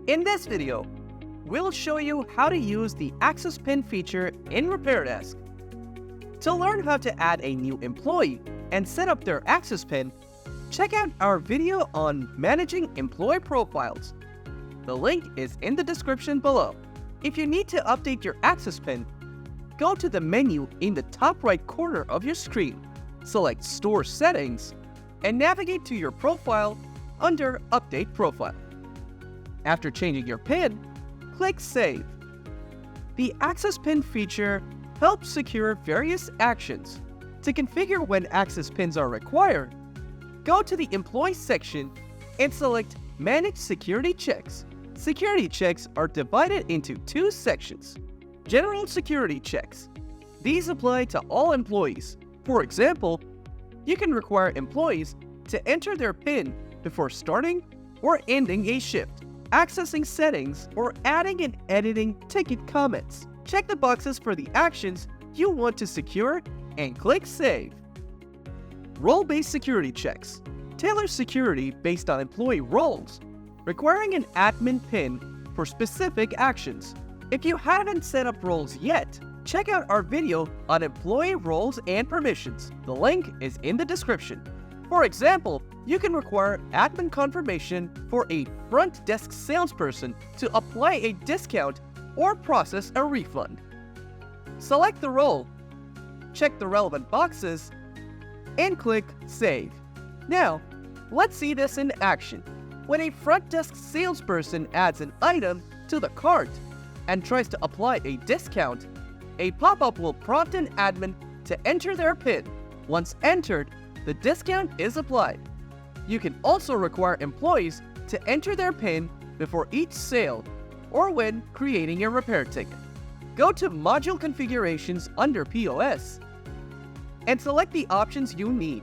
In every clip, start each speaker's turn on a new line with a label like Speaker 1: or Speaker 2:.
Speaker 1: In this video, we'll show you how to use the Access Pin feature in RepairDesk. To learn how to add a new employee and set up their access pin, check out our video on managing employee profiles. The link is in the description below. If you need to update your access pin, go to the menu in the top right corner of your screen, select Store Settings, and navigate to your profile under Update Profile. After changing your PIN, click Save. The Access Pin feature helps secure various actions. To configure when access pins are required, go to the Employee section and select Manage Security Checks. Security checks are divided into two sections. General security checks. These apply to all employees. For example, you can require employees to enter their PIN before starting or ending a shift, accessing settings, or adding and editing ticket comments. Check the boxes for the actions you want to secure and click Save. Role-based security checks. Tailor security based on employee roles, requiring an admin PIN for specific actions. If you haven't set up roles yet, check out our video on employee roles and permissions. The link is in the description. For example, you can require admin confirmation for a front desk salesperson to apply a discount or process a refund. Select the role, check the relevant boxes, and click Save. Now, let's see this in action. When a front desk salesperson adds an item to the cart and tries to apply a discount, a pop-up will prompt an admin to enter their PIN. Once entered, the discount is applied. You can also require employees to enter their PIN before each sale or when creating a repair ticket. Go to Module Configurations under POS and select the options you need.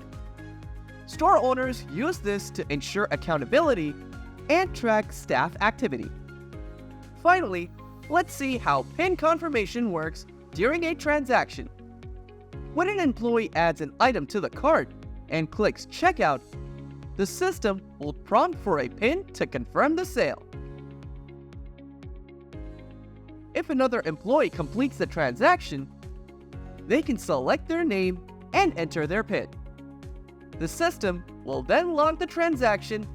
Speaker 1: Store owners use this to ensure accountability and track staff activity. Finally, let's see how PIN confirmation works during a transaction. When an employee adds an item to the cart and clicks Checkout, the system will prompt for a PIN to confirm the sale. If another employee completes the transaction, they can select their name and enter their PIN. The system will then log the transaction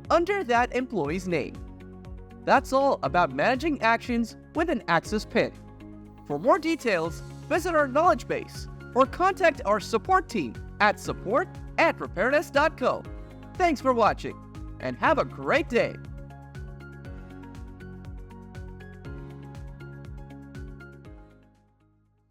Speaker 1: under that employee's name. That's all about managing actions with an access PIN. For more details, visit our knowledge base or contact our support team at support@repairdesk.co. Thanks for watching and have a great day.